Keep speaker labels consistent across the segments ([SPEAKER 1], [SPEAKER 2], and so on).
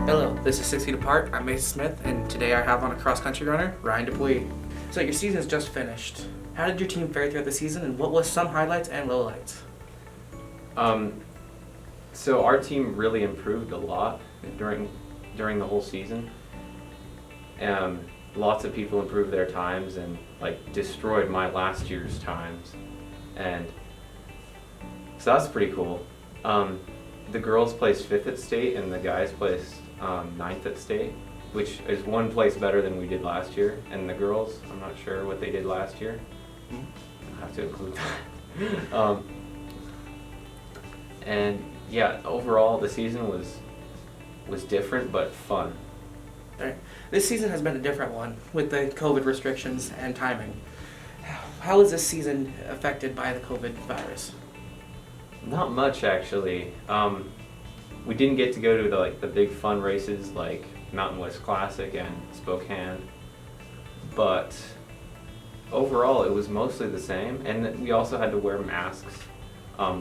[SPEAKER 1] Hello, this is 6 Feet Apart. I'm Mason Smith, and today I have on a cross-country runner, Ryan Dupuis. So your season is just finished. How did your team fare throughout the season, and what was some highlights and lowlights?
[SPEAKER 2] So our team really improved a lot during the whole season. Lots of people improved their times and destroyed my last year's times, and so that's pretty cool. The girls placed 5th at state and the guys placed 9th at state, which is one place better than we did last year. And the girls, I'm not sure what they did last year. I'll have to include that. And yeah, overall the season was different but fun.
[SPEAKER 1] All right. This season has been a different one with the COVID restrictions and timing. How is this season affected by the COVID virus?
[SPEAKER 2] Not much, actually. We didn't get to go to the big fun races like Mountain West Classic and Spokane, but overall it was mostly the same. And we also had to wear masks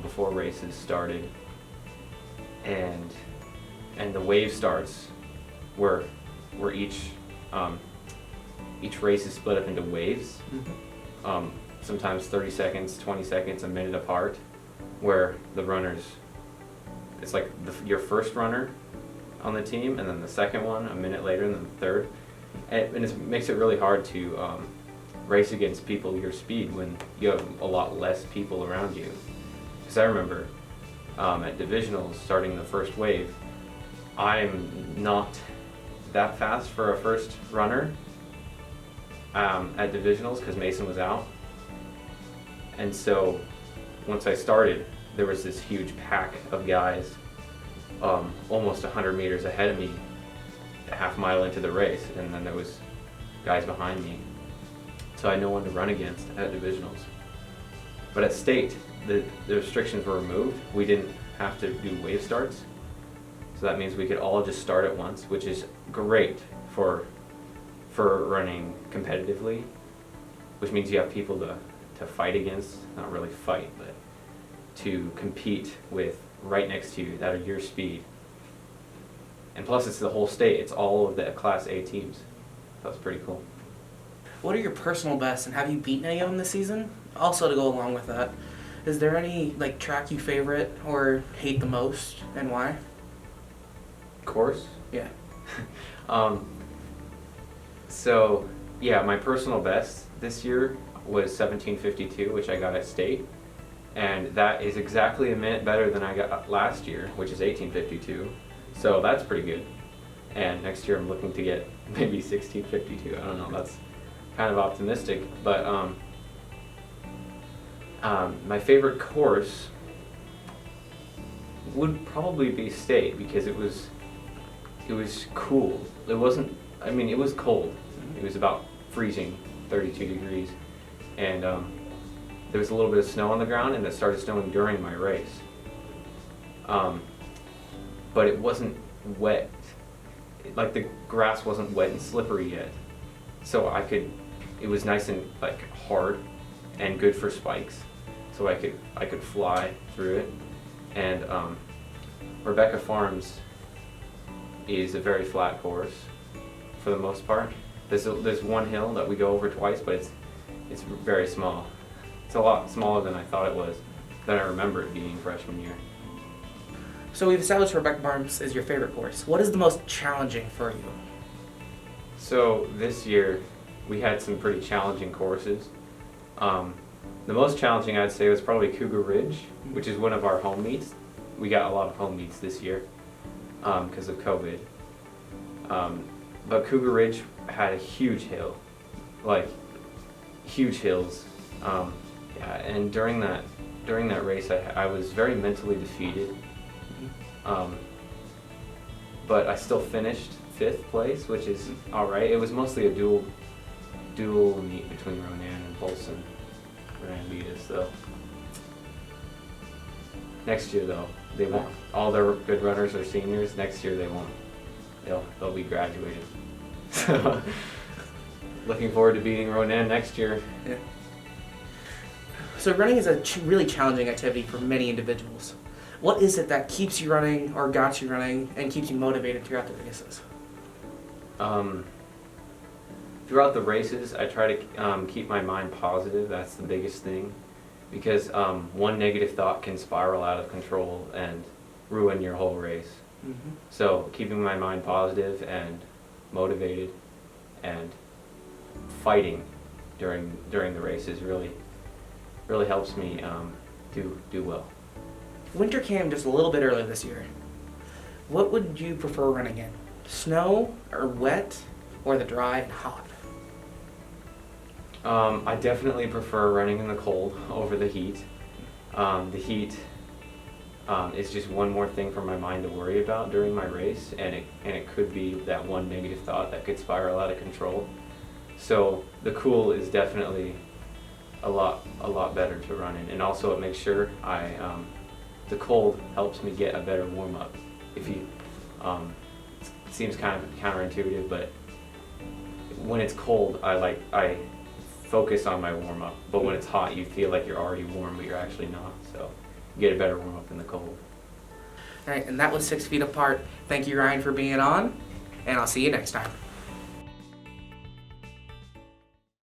[SPEAKER 2] before races started, and the wave starts were each race is split up into waves. Sometimes 30 seconds, 20 seconds, a minute apart, where the runners, it's like your first runner on the team, and then the second one a minute later, and then the third. And it makes it really hard to race against people your speed when you have a lot less people around you. Because I remember at divisionals, starting the first wave, I'm not that fast for a first runner at divisionals because Mason was out. And so once I started, there was this huge pack of guys almost 100 meters ahead of me, a half mile into the race, and then there was guys behind me. So I had no one to run against at divisionals. But at state, the restrictions were removed. We didn't have to do wave starts. So that means we could all just start at once, which is great for running competitively, which means you have people to fight against, not really fight, but to compete with right next to you that are your speed. And plus it's the whole state, it's all of the Class A teams. That's pretty cool.
[SPEAKER 1] What are your personal bests, and have you beaten any of them this season? Also, to go along with that, is there any track you favorite or hate the most, and why?
[SPEAKER 2] Course?
[SPEAKER 1] Yeah.
[SPEAKER 2] So yeah, my personal best this year was 17:52, which I got at state, and that is exactly a minute better than I got last year, which is 18:52. So that's pretty good. And next year I'm looking to get maybe 16:52. I don't know, that's kind of optimistic, but my favorite course would probably be state, because it was cool. It wasn't, I mean, it was cold. It was about freezing, 32 degrees, and there was a little bit of snow on the ground, and it started snowing during my race. But it wasn't wet. The grass wasn't wet and slippery yet. So it was nice and hard and good for spikes. So I could fly through it. And Rebecca Farms is a very flat course for the most part. There's one hill that we go over twice, but it's very small. It's a lot smaller than I thought it was, than I remember it being freshman year.
[SPEAKER 1] So we've established Rebecca Farms is your favorite course. What is the most challenging for you?
[SPEAKER 2] So this year we had some pretty challenging courses. The most challenging, I'd say, was probably Cougar Ridge, which is one of our home meets. We got a lot of home meets this year because of COVID. But Cougar Ridge had a huge hill, huge hills. Yeah, and during that race, I was very mentally defeated. But I still finished 5th place, which is all right. It was mostly a dual meet between Ronan and Polson. Ronan beat us, so. Next year, though, they won't. All their good runners are seniors. Next year, they won't. They'll be graduated. So, looking forward to beating Ronan next year.
[SPEAKER 1] Yeah. So running is a really challenging activity for many individuals. What is it that keeps you running or got you running and keeps you motivated throughout the races?
[SPEAKER 2] Throughout the races, I try to keep my mind positive. That's the biggest thing, because one negative thought can spiral out of control and ruin your whole race.
[SPEAKER 1] Mm-hmm.
[SPEAKER 2] So keeping my mind positive and motivated and fighting during the races really helps me do well.
[SPEAKER 1] Winter came just a little bit earlier this year. What would you prefer running in? Snow or wet or the dry and hot?
[SPEAKER 2] I definitely prefer running in the cold over the heat. The heat is just one more thing for my mind to worry about during my race, and it could be that one negative thought that could spiral out of control. So the cool is definitely a lot better to run in, and also it makes sure the cold helps me get a better warm up. If you it seems kind of counterintuitive, but when it's cold, I focus on my warm up. But when it's hot, you feel like you're already warm, but you're actually not. So you get a better warm up in the cold.
[SPEAKER 1] All right, and that was 6 feet apart. Thank you, Ryan, for being on, and I'll see you next time.